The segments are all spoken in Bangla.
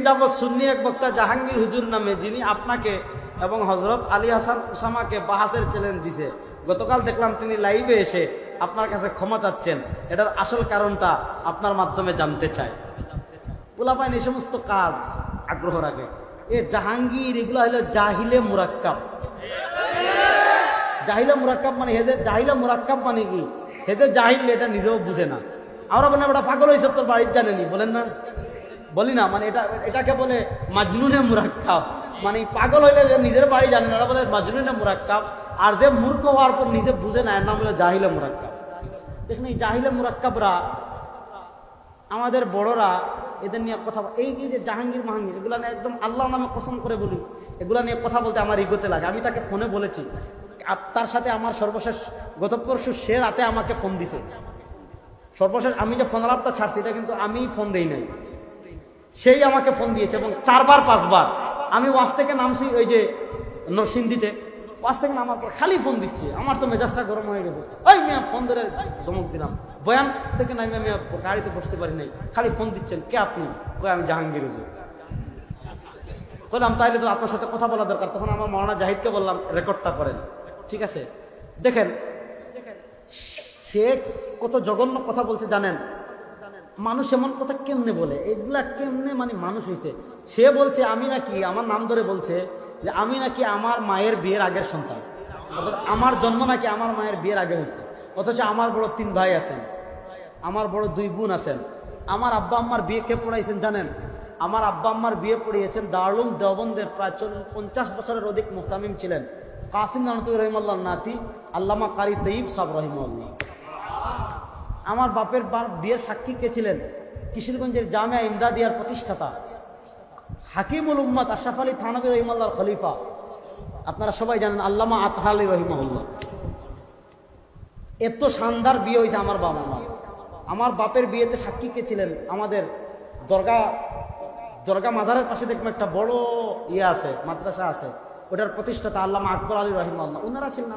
যাবৎ সুন্নি এক বক্তা জাহাঙ্গীর হুজুর নামে, যিনি আপনাকে এবং হযরত আলী হাসান উসামাকে বাহাসের চ্যালেঞ্জ দিছে, গতকাল দেখলাম তিনি লাইভে এসে আপনার কাছে ক্ষমা চাচ্ছেন। এটার আসল কারণটা আপনার মাধ্যমে জানতে চায়। পোলাপাইন এই সমস্ত কাজ আগ্রহ রাখে। এ জাহাঙ্গীর এগুলো হলো জাহিলে মুরাক্কাব। জাহিলে মুরাক্কাব মানে হেদের জাহিলে মুরাক্কাব মানে কি? হেদের জাহিল এটা নিজেও বুঝে না। আমরা বলেন ওটা পাগল হয়েছে, তোর বাড়ির জানেনি, বলেন না, বলি না, মানে এটাকে বলে মাজনুনে মুরাক্কাব। মানে পাগল হইলে যে নিজের বাড়ি জানে না, ওরা বলে মাজনুনে মুরাক্কাব। আর যে মূর্খ হওয়ার পর নিজে বুঝে না, এর নাম হলো জাহিলে মুরাক্কাব। দেখুন এই জাহিলে মুরাক্কাবরা, আমাদের বড়রা এদের নিয়ে কথা, এই যে জাহাঙ্গীর মাহাঙ্গীর এগুলা নিয়ে একদম আল্লাহর নামে কসম করে বলি, এগুলা নিয়ে কথা বলতে আমার ইগোতে লাগে। আমি তাকে ফোনে বলেছি, তার সাথে আমার সর্বশেষ গত পরশু সে রাতে আমাকে ফোন দিছে। সর্বশেষ আমি যে ফোন আলাপটা ছাড়ছি এটা কিন্তু আমি ফোন দেই নাই, সেই আমাকে ফোন দিয়েছে এবং 4বার 5বার। আমি ওয়াজ থেকে নামছি ওই যে নরসিংদীতে, ওয়াজ থেকে নামার পর খালি ফোন দিচ্ছে। আমার তো মেজাজটা গরম হয়ে গেছে, ওই মিয়া ফোন ধরে ধমক দিলাম। বয়ান থেকে নামি আমি গাড়িতে বসতে পারি নাই, খালি ফোন দিচ্ছেন, কে আপনি? কই আমি জাহাঙ্গীর হুজুর। বললাম তাইলে তো আপনার সাথে কথা বলা দরকার। তখন আমার মাওলানা জাহিদকে বললাম রেকর্ডটা করেন, ঠিক আছে? দেখেন সে কত জঘন্য কথা বলছে জানেন? মানুষ এমন কথা কেমনে বলে, এগুলা কেমনে মানে মানুষ হয়েছে? সে বলছে আমি নাকি, আমার নাম ধরে বলছে যে আমি নাকি আমার মায়ের বিয়ের আগের সন্তান, অর্থাৎ আমার জন্ম নাকি আমার মায়ের বিয়ের আগে হয়েছে। অথচ আমার বড় 3 ভাই আছেন, আমার বড় 2 বোন আছেন। আমার আব্বা আম্মার বিয়ে কে পড়াইছেন জানেন? আমার আব্বা আম্মার বিয়ে পড়িয়েছেন দারুল দেওবন্দের প্রায় 50 বছরের অধিক মুহতামিম ছিলেন কাসিম নানতুই রহিমাল্লাহ নাতি আল্লামা কারি তৈয়ব সাহেব রহিমাল্লাহ। আমার বাপের বিয়ের সাক্ষী কে ছিলেন? কিশোরগঞ্জের জামিয়া ইমদাদিয়ার প্রতিষ্ঠাতা হাকিমুল উম্মত আশরাফ আলী থানভী রহিমাল্লাহর খলিফা, আপনারা সবাই জানেন, আল্লামা আতহার আলী রহিমাহুল্লাহ। এত শানদার বিয়ে হয়েছে আমার বাবা মা। আমার বাপের বিয়েতে সাক্ষী কে ছিলেন? আমাদের দরগা মাজারের পাশে দেখবেন একটা বড় ইয়ে আছে, মাদ্রাসা আছে, ওটার প্রতিষ্ঠাতা আল্লামা আকবর আলী রহিমাহুল্লাহ। ওনারা ছিলেন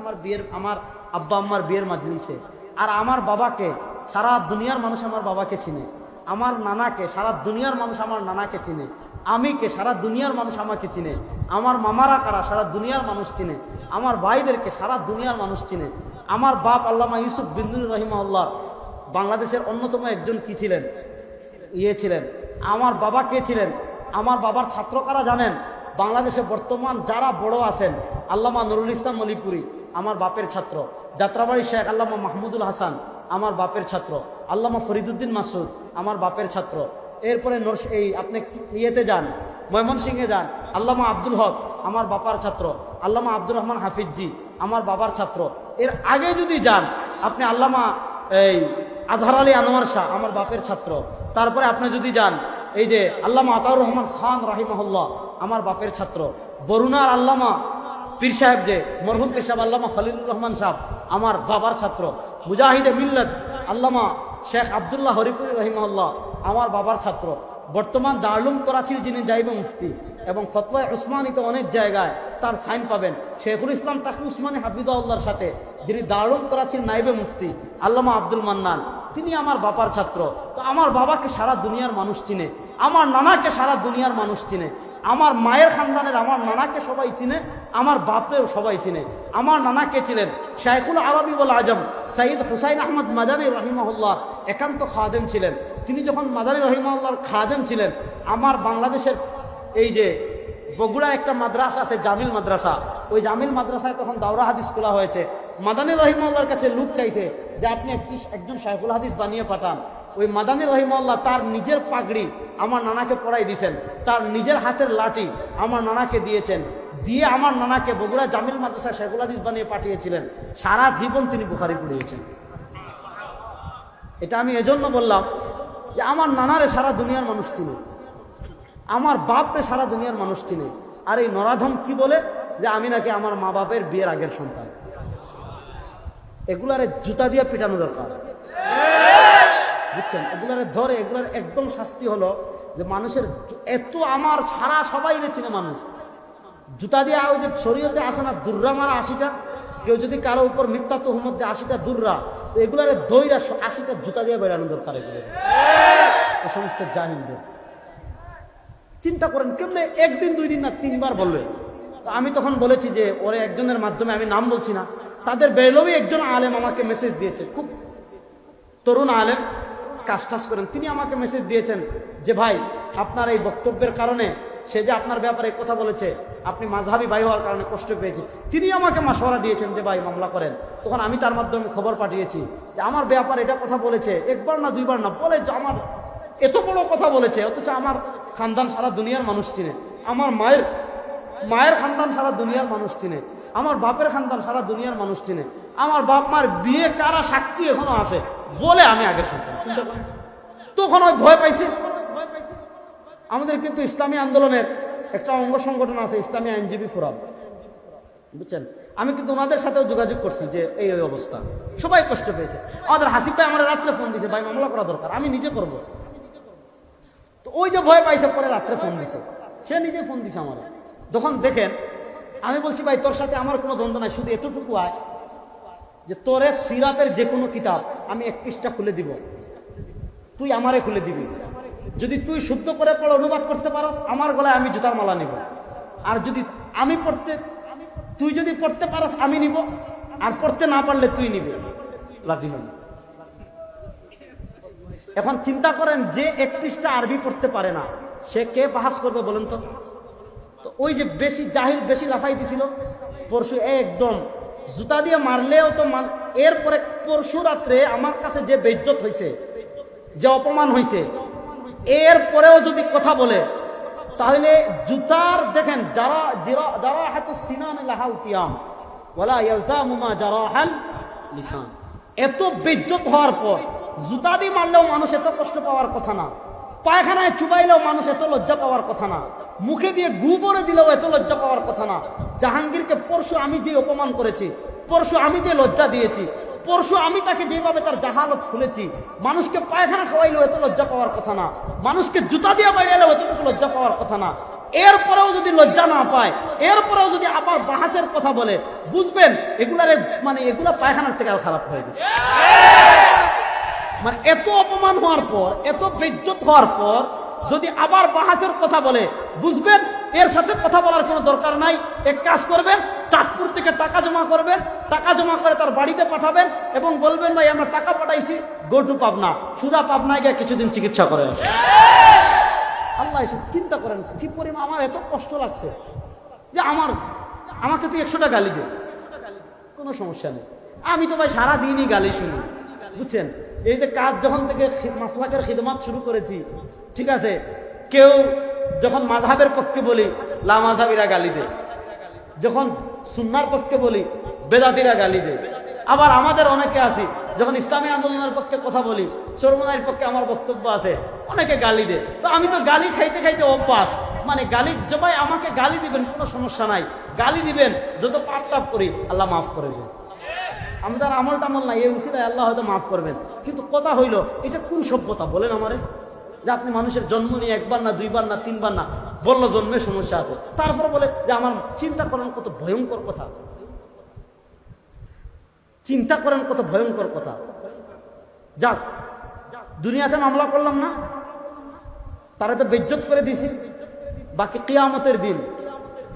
আমার আব্বা আম্মার বিয়ের মাজলিসে। আর আমার বাবাকে সারা দুনিয়ার মানুষ আমার বাবাকে চিনে, আমার নানাকে সারা দুনিয়ার মানুষ আমার নানাকে চিনে, আমিকে সারা দুনিয়ার মানুষ আমাকে চিনে, আমার মামারা কারা সারা দুনিয়ার মানুষ চিনে, আমার ভাইদেরকে সারা দুনিয়ার মানুষ চিনে। আমার বাপ আল্লামা ইউসুফ বিন্দুর রহিমাহুল্লাহ বাংলাদেশের অন্যতম একজন কি ছিলেন, ছিলেন। আমার বাবা কে ছিলেন? আমার বাবার ছাত্র কারা জানেন? বাংলাদেশে বর্তমান যারা বড় আছেন, আল্লামা নুরুল ইসলাম মলিপুরি আমার বাপের ছাত্র, যাত্রাবাড়ি শেখ আল্লামা মাহমুদুল হাসান আমার বাপের ছাত্র, আল্লামা ফরিদুদ্দিন মাসুদ আমার বাপের ছাত্র। এরপরে আপনি ইয়েতে যান, ময়মনসিংহে যান, আল্লামা আব্দুল হক আমার বাবার ছাত্র, আল্লামা আব্দুর রহমান হাফিজজি আমার বাবার ছাত্র। এর আগে যদি যান আপনি আল্লামা আজহার আলী আনোয়ার শাহ আমার বাপের ছাত্র। তারপরে আপনি যদি যান এই যে আল্লামা আতাউর রহমান খান রাহিমাহুল্লাহ আমার বাপের ছাত্র। বরুণার আল্লামা পীর সাহেব যে মরহুম পীর সাহেব আল্লামা খলিলুর রহমান সাহেব আমার বাবার ছাত্র। মুজাহিদে মিল্লাত আল্লামা শেখ আবদুল্লাহ হরিপুরি রহিমাহুল্লাহ আমার বাবার ছাত্র। বর্তমান দারুল করাচির যিনি জাইবে মুফতি এবং ফতোয়া উসমানীতে অনেক জায়গায় তার সাইন পাবেন, শেখুল ইসলাম তাকি উসমানী হাফিজাহুল্লাহর সাথে যিনি দারুল করাচির নাইবে মুফতি আল্লামা আব্দুল মান্নান, তিনি আমার বাবার ছাত্র। তো আমার বাবাকে সারা দুনিয়ার মানুষ চিনে, আমার নানাকে সারা দুনিয়ার মানুষ চিনে, আমার মায়ের খানদানের আমার নানাকে সবাই চিনে, আমার বাপেও সবাই চিনে। আমার নানাকে ছিলেন শাইখুল আরবি ওয়াল আজম সৈয়দ হুসাইন আহমদ মাদানী রহিমাহুল্লাহ একান্ত খাদেম ছিলেন। তিনি যখন মাদানী রহিমাহুল্লাহর খাদেম ছিলেন, আমার বাংলাদেশের এই যে বগুড়া একটা মাদ্রাসা আছে জামিল মাদ্রাসা, ওই জামিল মাদ্রাসায় তখন দাওরা হাদিস খোলা হয়েছে। মাদানী রহিমাহুল্লাহর কাছে লোক চাইছে যে আপনি একজন শাইখুল হাদিস বানিয়ে পাঠান। ওই মাদানী রহিমাহুল্লাহ তার নিজের পাগড়ি আমার নানাকে পরাই দিয়েছেন, তার নিজের হাতের লাঠি আমার নানাকে দিয়েছেন, দিয়ে আমার নানাকে বগুড়া জামিল মাদ্রাসা শাইখুল হাদিস বানিয়ে পাঠিয়েছিলেন। সারা জীবন তিনি বুখারী পড়িয়েছেন। এটা আমি এজন্য বললাম যে আমার নানারে সারা দুনিয়ার মানুষ চিনে, আমার বাপরে সারা দুনিয়ার মানুষ চিনে। আর এই নরাধম কি বলে যে আমি নাকি আমার মা বাপের বিয়ের আগের সন্তান। এগুলারে জুতা দিয়ে পিটানো দরকার, বুঝছেন? এগুলারে ধরে এগুলার একদম শাস্তি হলো যে মানুষের এত আমার সারা সবাই চিনে মানুষ জুতা দিয়ে। ওই যে শরীয়তে আসে না দুর্রা মারা 80টা, কেউ যদি কারো উপর মিথ্যা তুহমত দিয়ে 80টা দুর্রা, তো এগুলারে দইরা 80টা জুতা দিয়ে বেড়ানো দরকার। এগুলো এই সমস্ত জাহিলদের চিন্তা করেন কেমনে একদিন 2 দিন না 3 বার বলবে। তো আমি তখন বলেছি যে ওরে একজনের মাধ্যমে, আমি নাম বলছি না, তাদের বেরোলেও একজন আলেম আমাকে মেসেজ দিয়েছে, খুব তরুণ আলেম, কাজ টাজ করেন, তিনি আমাকে মেসেজ দিয়েছেন যে ভাই আপনার এই বক্তব্যের কারণে সে যে আপনার ব্যাপারে কথা বলেছে, আপনি মাযহাবী ভাই হওয়ার কারণে কষ্ট পেয়েছে, তিনি আমাকে মাশওয়ারা দিয়েছেন যে ভাই মামলা করেন। তখন আমি তার মাধ্যমে খবর পাঠিয়েছি যে আমার ব্যাপারে এটা কথা বলেছে, একবার না 2 বার না, বলে যে আমার এত বড় কথা বলেছে, অথচ আমার খানদান সারা দুনিয়ার মানুষ চিনে, আমার মায়ের খানদান সারা দুনিয়ার মানুষ চিনে, আমার বাপের খানদান সারা দুনিয়ার মানুষ চিনে, আমার বাপ মার বিয়ে কারা সাক্ষী এখনো আছে বলে আমি আগে শুনতাম। চিন্তা করেন, তখন ওই ভয় পাইছে। আমাদের কিন্তু ইসলামী আন্দোলনের একটা অঙ্গ সংগঠন আছে, ইসলামী আইনজীবী ফোরাম, বুঝছেন? আমি কিন্তু ওনাদের সাথেও যোগাযোগ করছি যে এই অবস্থা, সবাই কষ্ট পেয়েছে। আমাদের হাসিব ভাই আমার রাত্রে ফোন দিয়েছে, ভাই মামলা করা দরকার, আমি নিজে করব। তো ওই যে ভয় পাইছে, পরে রাত্রে ফোন দিছে, সে নিজে ফোন দিছে আমার। তখন দেখেন, আমি বলছি ভাই তোর সাথে আমার কোনো দ্বন্দ্ব নাই, শুধু এতটুকু আয় যে তোরে সিরাতের যে কোনো কিতাব আমি 1 পৃষ্ঠা খুলে দিব, তুই আমারে খুলে দিবি, যদি তুই শুদ্ধ করে পড়ে অনুবাদ করতে পারস আমার গলায় আমি জুতার মালা নিব, আর যদি তুই যদি পড়তে পারস আমি নিব, আর পড়তে না পারলে তুই নিবি, রাজি হন। এখন চিন্তা করেন, যে 1 পৃষ্ঠা আরবি পড়তে পারে না সে কে বাহাস করবে বলেন তো? তো ওই যে বেশি জাহিল বেশি লাফাই দিছিল, পরশু একদম জুতা দিয়ে মারলেও তো এরপরে পরশু রাত্রে আমার কাছে যে বেইজ্জত হয়েছে, যে অপমান হয়েছে, এরপরেও যদি কথা বলে তাহলে জুতার দেখেন, যারা হয়তো সিনান লাহাল কিয়াম ওয়ালা ইয়ালতামু মা জারাহাল লিসান, এত বেইজ্জত হওয়ার পর জুতা দিয়ে মারলেও মানুষ এত কষ্ট পাওয়ার কথা না, পায়খানায় চুবাইলেও মানুষ এত লজ্জা পাওয়ার কথা না, মুখে দিয়ে গু ভরে দিলেও এত লজ্জা পাওয়ার কথা না। জাহাঙ্গীরকে পরশু আমি যে অপমান করেছি, পরশু আমি যে লজ্জা দিয়েছি, পরশু আমি তাকে যেভাবে তার জাহালত খুলেছি, মানুষকে পায়খানা খাওয়াইলেও এত লজ্জা পাওয়ার কথা না, মানুষকে জুতা দিয়ে বাইরেলেও এতটুকু লজ্জা পাওয়ার কথা না। এরপরেও যদি লজ্জা না পায়, এরপরেও যদি আবার বাহাসের কথা বলে, বুঝবেন এগুলা পায়খানার থেকে আর খারাপ হয়ে গেছে। এত অপমান হওয়ার পর, এত বেইজ্জত হওয়ার পর যদি আবার বাহাসের কথা বলে, বুঝবেন এর সাথে কথা বলার কোনো দরকার নাই। এক কাজ করবেন, চাঁদপুর থেকে টাকা জমা করবেন, টাকা জমা করে তার বাড়িতে পাঠাবেন এবং বলবেন ভাই আমরা টাকা পাঠাইছি, গো টু পাবনা, সুদা পাবনায় গিয়ে কিছুদিন চিকিৎসা করে আসে। আল্লাহ এসে চিন্তা করেন কি পরিমাণ আমার এত কষ্ট লাগছে যে আমাকে তুই 100টা গালি দে, কোনো সমস্যা নেই, আমি তো ভাই সারাদিনই গালি শুনি, বুঝছেন? এই যে কাজ যখন থেকে মাসলাকের খিদমত শুরু করেছি, ঠিক আছে, কেউ যখন মাযহাবের পক্ষে বলি লা মাযহাবিরা গালি দেয়, যখন সুন্নাহর পক্ষে বলি বেদাতিরা গালি দেয়, আবার আমাদের অনেকে আছি যখন ইসলামী আন্দোলনের পক্ষে কথা বলি, চরমনাইয়ের পক্ষে আমার বক্তব্য আছে, অনেকে গালি দেয়। তো আমি তো গালি খাইতে খাইতে অভ্যাস, গালি জবাই আমাকে গালি দিবেন কোনো সমস্যা নাই, গালি দিবেন, যত পাপ টাপ করি আল্লাহ মাফ করে দেবেন, আমাদের আমল টামল নাই, এই উসিলায় আল্লাহ হয়তো মাফ করবেন। কিন্তু কথা হইল এটা কোন সভ্যতা বলেন আমারে, যে আপনি মানুষের জন্ম নিয়ে 1 বার না 2 বার না 3 বার না বললো জন্মের সমস্যা আছে, তারপরে বলে যে আমার চিন্তা করেন কত ভয়ঙ্কর কথা, চিন্তা করেন কত ভয়ঙ্কর কথা। যাক, দুনিয়াতে মামলা করলাম না, তারা তো বেইজ্জত করে দিয়েছি, বাকি কিয়ামতের দিন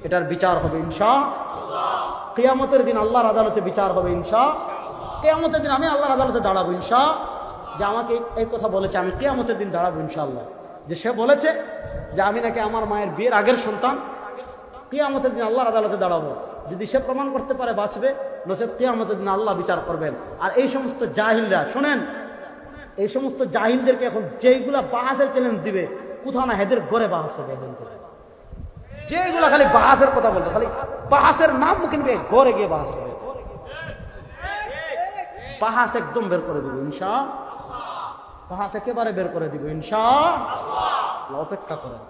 এটার বিচার হবে ইনশাআল্লাহ। কিয়ামতের দিন আল্লাহর আদালতে বিচার হবে ইনশাআল্লাহ। কিয়ামতের দিন আমি আল্লাহর আদালতে দাঁড়াবো ইনশাআল্লাহ। যে আমাকে এই কথা বলেছে, আমি কিয়ামতের দিন দাঁড়াবো ইনশাআল্লাহ। যে সে বলেছে যে আমি নাকি আমার মায়ের বিয়ের আগের সন্তান, কিয়ামতের দিন আল্লাহর আদালতে দাঁড়াবো, যদি সে প্রমাণ করতে পারে বাঁচবে, নচেত কিয়ামতের দিন আল্লাহ বিচার করবেন। আর এই সমস্ত জাহিলরা শোনেন, এই সমস্ত জাহিলদেরকে এখন যেইগুলা বাহাসের চ্যালেঞ্জ দিবে, কোথাও না হেদের ঘরে বাহাস হবে, যেগুলা খালি বাহাসের কথা বলবে, খালি বাহাসের নাম মুখে নিবে, ঘরে গিয়ে বাহাস হবে, বাহাস একদম বের করে দিব ইনশাআল্লাহ, বাহাস একেবারে বের করে দিব ইনশাআল্লাহ। অপেক্ষা করেন।